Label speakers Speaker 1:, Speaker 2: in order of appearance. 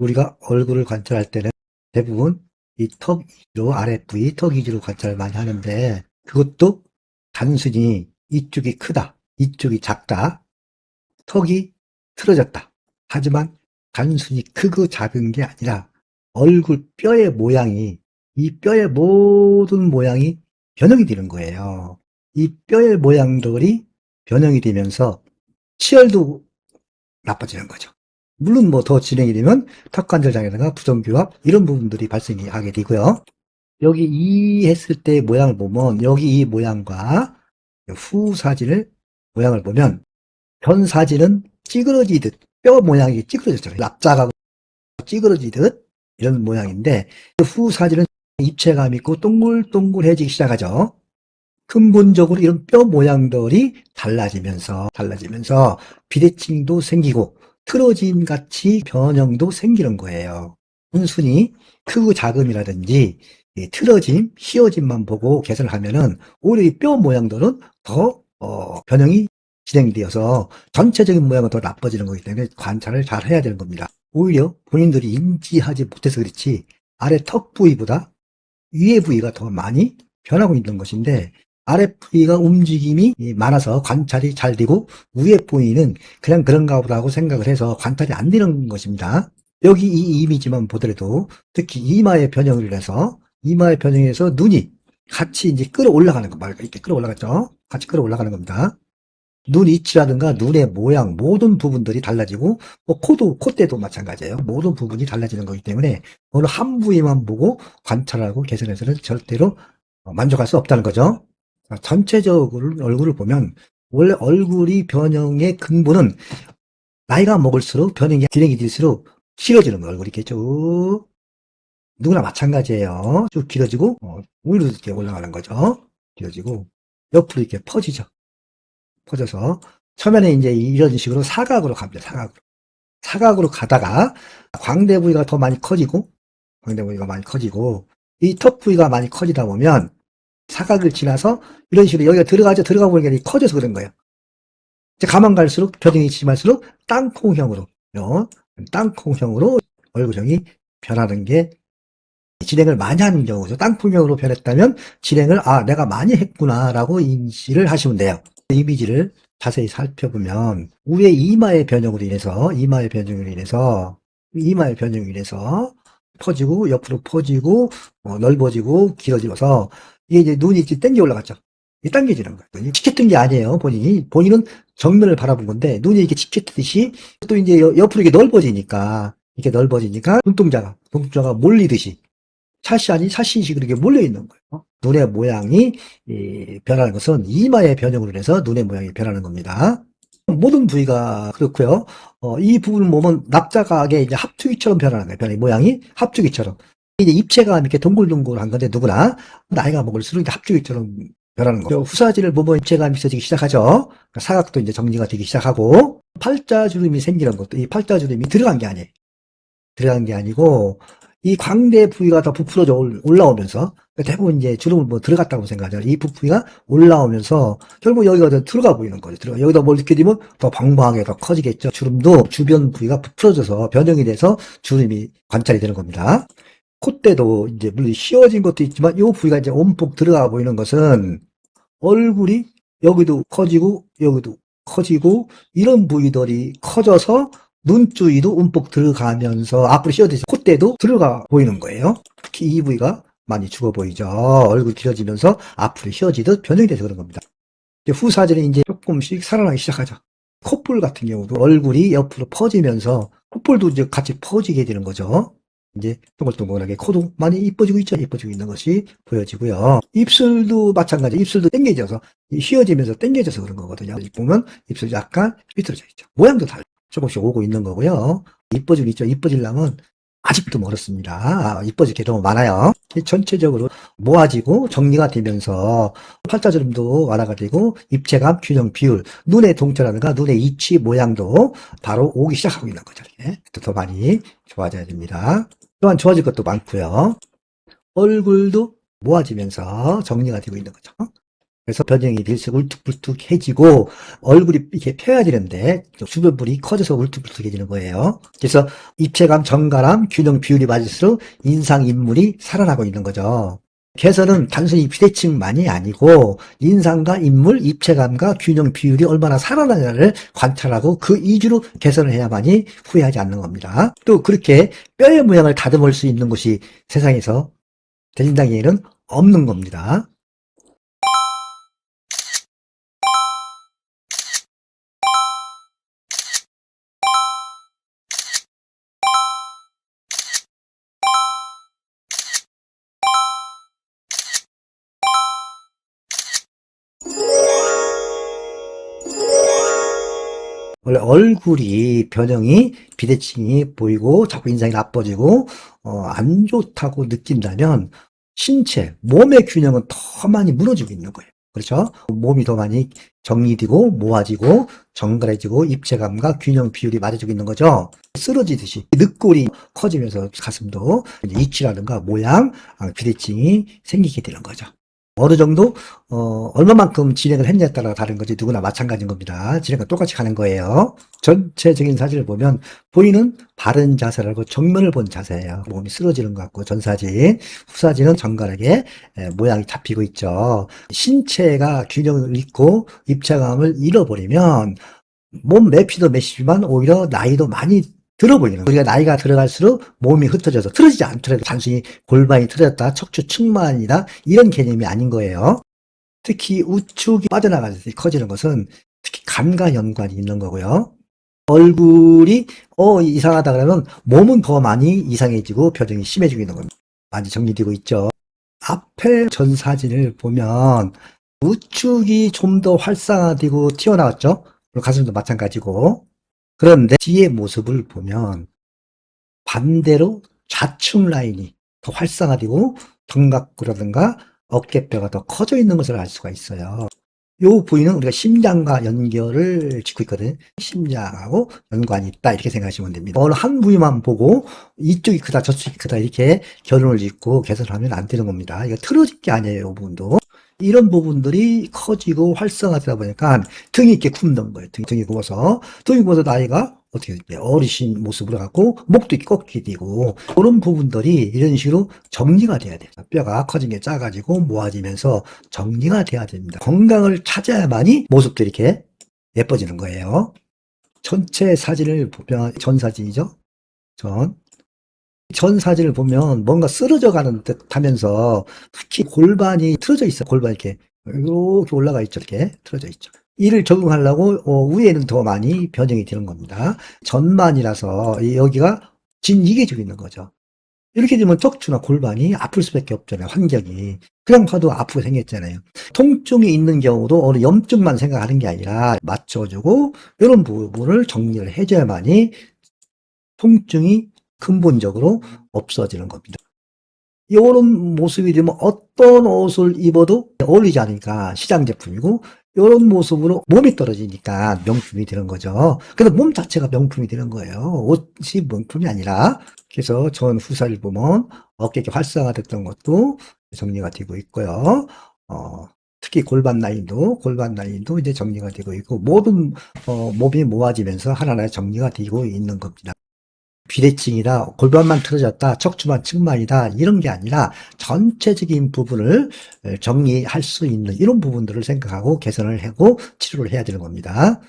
Speaker 1: 우리가 얼굴을 관찰할 때는 대부분 이 턱 위주로, 아래 부위, 턱 위주로 관찰을 많이 하는데, 그것도 단순히 이쪽이 크다, 이쪽이 작다, 턱이 틀어졌다. 하지만 단순히 크고 작은 게 아니라 얼굴 뼈의 모양이, 이 뼈의 모든 모양이 변형이 되는 거예요. 이 뼈의 모양들이 변형이 되면서 치열도 나빠지는 거죠. 물론 뭐 더 진행이 되면 턱관절장애나 부정교합 이런 부분들이 발생이 하게 되고요. 여기 이 했을 때 모양을 보면 여기 이 모양과 후 사진을 모양을 보면 전 사진은 찌그러지듯 뼈 모양이 찌그러졌잖아요. 납작하고 찌그러지듯 이런 모양인데 후 사진은 입체감 있고 동글동글해지기 시작하죠. 근본적으로 이런 뼈 모양들이 달라지면서 비대칭도 생기고 틀어짐 같이 변형도 생기는 거예요. 단순히 크고 작음이라든지 틀어짐, 휘어짐만 보고 개선을 하면은 오히려 이 뼈 모양들은 더 변형이 진행되어서 전체적인 모양은 더 나빠지는 거기 때문에 관찰을 잘 해야 되는 겁니다. 오히려 본인들이 인지하지 못해서 그렇지 아래 턱 부위보다 위에 부위가 더 많이 변하고 있는 것인데 아래 부위가 움직임이 많아서 관찰이 잘 되고 위에 부위는 그냥 그런가 보다 하고 생각을 해서 관찰이 안 되는 것입니다. 여기 이 이미지만 보더라도 특히 이마의 변형을 해서 눈이 같이 이제 끌어올라가는 거 말고 이렇게 끌어올라갔죠. 같이 끌어올라가는 겁니다. 눈 위치라든가 눈의 모양 모든 부분들이 달라지고 뭐 콧대도 마찬가지예요. 모든 부분이 달라지는 거기 때문에 어느 한 부위만 보고 관찰하고 개선해서는 절대로 만족할 수 없다는 거죠. 전체적으로 얼굴을 보면 원래 얼굴이 변형의 근본은 나이가 먹을수록 변형이 진행이 될수록 길어지는 거예요. 얼굴이 이렇게 쭉 누구나 마찬가지예요. 쭉 길어지고 위로 이렇게 올라가는 거죠. 길어지고 옆으로 이렇게 퍼져서 처음에는 이제 이런 식으로 사각으로 갑니다. 사각으로 가다가 광대 부위가 더 많이 커지고 이 턱 부위가 많이 커지다 보면 사각을 지나서 이런 식으로 여기가 들어가 보니까 커져서 그런 거예요. 이제 가만 갈수록 변형이 심할수록 땅콩형으로 얼굴형이 변하는 게 진행을 많이 하는 경우죠. 땅콩형으로 변했다면 진행을 내가 많이 했구나라고 인식을 하시면 돼요. 이미지를 자세히 살펴보면 위에 이마의 변형으로 인해서 퍼지고 옆으로 퍼지고 넓어지고 길어지면서 이게 이제 눈이 이제 당겨 올라갔죠. 이게 당겨지는 거예요. 눈이 치켜뜬 게 아니에요. 본인은 정면을 바라본 건데 눈이 이렇게 치켜뜨듯이 또 이제 옆으로 이렇게 넓어지니까 눈동자가 몰리듯이 샷신식으로 이렇게 몰려 있는 거예요. 눈의 모양이 변하는 것은 이마의 변형으로 인해서 눈의 모양이 변하는 겁니다. 모든 부위가 그렇고요. 이 부분을 보면 납작하게 이제 합투기처럼 변하는 거예요. 변의 모양이 합투기처럼. 이제 입체감 이렇게 동글동글한 건데 누구나 나이가 먹을수록 이제 합투기처럼 변하는 거예요. 후사진을 보면 입체감이 있어지기 시작하죠. 사각도 이제 정리가 되기 시작하고 팔자주름이 생기는 것도 이 팔자주름이 들어간 게 아니고 이 광대 부위가 더 부풀어져 올라오면서 대부분 이제 주름을 뭐 들어갔다고 생각하잖아요. 이 부위가 올라오면서 결국 여기가 더 들어가 보이는 거죠. 여기다 뭘 넣게 되면 더 방방하게 더 커지겠죠. 주름도 주변 부위가 부풀어져서 변형이 돼서 주름이 관찰이 되는 겁니다. 콧대도 이제 물론 씌워진 것도 있지만 이 부위가 이제 온폭 들어가 보이는 것은 얼굴이 여기도 커지고 여기도 커지고 이런 부위들이 커져서 눈주위도 움푹 들어가면서 앞으로 씌워지죠. 콧대도 들어가 보이는 거예요. 특히 이 부위가 많이 죽어 보이죠. 얼굴 길어지면서 앞으로 휘어지듯 변형이 돼서 그런 겁니다. 이제 후사진이 이제 조금씩 살아나기 시작하죠. 콧볼 같은 경우도 얼굴이 옆으로 퍼지면서 콧볼도 이제 같이 퍼지게 되는 거죠. 이제 동글동글하게 코도 많이 이뻐지고 있는 것이 보여지고요. 입술도 마찬가지. 입술도 당겨져서 휘어지면서 당겨져서 그런 거거든요. 보면 입술이 약간 삐뚤어져 있죠. 모양도 달라요. 조금씩 오고 있는 거고요. 이뻐지고 있죠. 이뻐지려면 아직도 멀었습니다. 이뻐질 게 너무 많아요. 전체적으로 모아지고 정리가 되면서 팔자주름도 완화가 되고 입체감, 균형, 비율, 눈의 동처라든가 눈의 이치, 모양도 바로 오기 시작하고 있는 거죠. 더 많이 좋아져야 됩니다. 또한 좋아질 것도 많고요. 얼굴도 모아지면서 정리가 되고 있는 거죠. 그래서 변형이 될수록 울퉁불퉁해지고 얼굴이 이렇게 펴야 되는데 주변부리 커져서 울퉁불퉁해지는 거예요. 그래서 입체감, 정갈함, 균형 비율이 맞을수록 인상 인물이 살아나고 있는 거죠. 개선은 단순히 비대칭만이 아니고 인상과 인물, 입체감과 균형 비율이 얼마나 살아나냐를 관찰하고 그 이주로 개선을 해야만이 후회하지 않는 겁니다. 또 그렇게 뼈의 모양을 다듬을 수 있는 곳이 세상에서 대진당에는 없는 겁니다. 원래 얼굴이 변형이 비대칭이 보이고 자꾸 인상이 나빠지고 안 좋다고 느낀다면 신체, 몸의 균형은 더 많이 무너지고 있는 거예요. 그렇죠? 몸이 더 많이 정리되고 모아지고 정갈해지고 입체감과 균형 비율이 맞아지고 있는 거죠. 쓰러지듯이 늑골이 커지면서 가슴도 이치라든가 모양, 비대칭이 생기게 되는 거죠. 어느 정도 얼마만큼 진행을 했냐에 따라 다른 거지 누구나 마찬가지인 겁니다. 진행과 똑같이 가는 거예요. 전체적인 사진을 보면 보이는 바른 자세라고 정면을 본 자세예요. 몸이 쓰러지는 것 같고 전사진, 후사진은 정갈하게 모양이 잡히고 있죠. 신체가 균형을 잃고 입체감을 잃어버리면 몸 내피도 메시지만 오히려 나이도 많이 들어 보이는 거예요. 우리가 나이가 들어갈수록 몸이 흩어져서 틀어지지 않더라도 단순히 골반이 틀어졌다, 척추 측만이다 이런 개념이 아닌 거예요. 특히 우측이 빠져나가서 커지는 것은 특히 간과 연관이 있는 거고요. 얼굴이 이상하다 그러면 몸은 더 많이 이상해지고 표정이 심해지고 있는 겁니다. 많이 정리되고 있죠. 앞에 전 사진을 보면 우측이 좀 더 활성화되고 튀어나왔죠. 가슴도 마찬가지고. 그런데 뒤의 모습을 보면 반대로 좌측 라인이 더 활성화되고 견갑구라든가 어깨뼈가 더 커져 있는 것을 알 수가 있어요. 요 부위는 우리가 심장과 연결을 짓고 있거든요. 심장하고 연관이 있다 이렇게 생각하시면 됩니다. 어느 한 부위만 보고 이쪽이 크다 저쪽이 크다 이렇게 결론을 짓고 개선을 하면 안 되는 겁니다. 이거 틀어진 게 아니에요. 이 부분도. 이런 부분들이 커지고 활성화되다 보니까 등이 이렇게 굽는 거예요. 등이 굽어서 나이가 어떻게 어리신 모습으로 갖고 목도 이렇게 꺾이게 되고 그런 부분들이 이런 식으로 정리가 돼야 돼요. 뼈가 커진 게 작아지고 모아지면서 정리가 돼야 됩니다. 건강을 찾아야만이 모습도 이렇게 예뻐지는 거예요. 전체 사진을 보면 전 사진이죠. 전 사진을 보면 뭔가 쓰러져 가는 듯 하면서 특히 골반이 틀어져 있어요. 골반 이렇게 올라가 있죠. 이렇게 틀어져 있죠. 이를 적응하려고 위에는 더 많이 변형이 되는 겁니다. 전만이라서 여기가 이게 있는 거죠. 이렇게 되면 척추나 골반이 아플 수밖에 없잖아요. 환경이. 그냥 봐도 아프게 생겼잖아요. 통증이 있는 경우도 어느 염증만 생각하는 게 아니라 맞춰주고 이런 부분을 정리를 해줘야만이 통증이 근본적으로 없어지는 겁니다. 이런 모습이 되면 어떤 옷을 입어도 어울리지 않으니까 시장 제품이고 이런 모습으로 몸이 떨어지니까 명품이 되는 거죠. 그래서 몸 자체가 명품이 되는 거예요. 옷이 명품이 아니라. 그래서 전 후사를 보면 어깨 이렇게 활성화됐던 것도 정리가 되고 있고요. 특히 골반 라인도 이제 정리가 되고 있고 모든 몸이 모아지면서 하나하나 정리가 되고 있는 겁니다. 비대칭이다, 골반만 틀어졌다, 척추만 측만이다 이런 게 아니라 전체적인 부분을 정리할 수 있는 이런 부분들을 생각하고 개선을 하고 치료를 해야 되는 겁니다.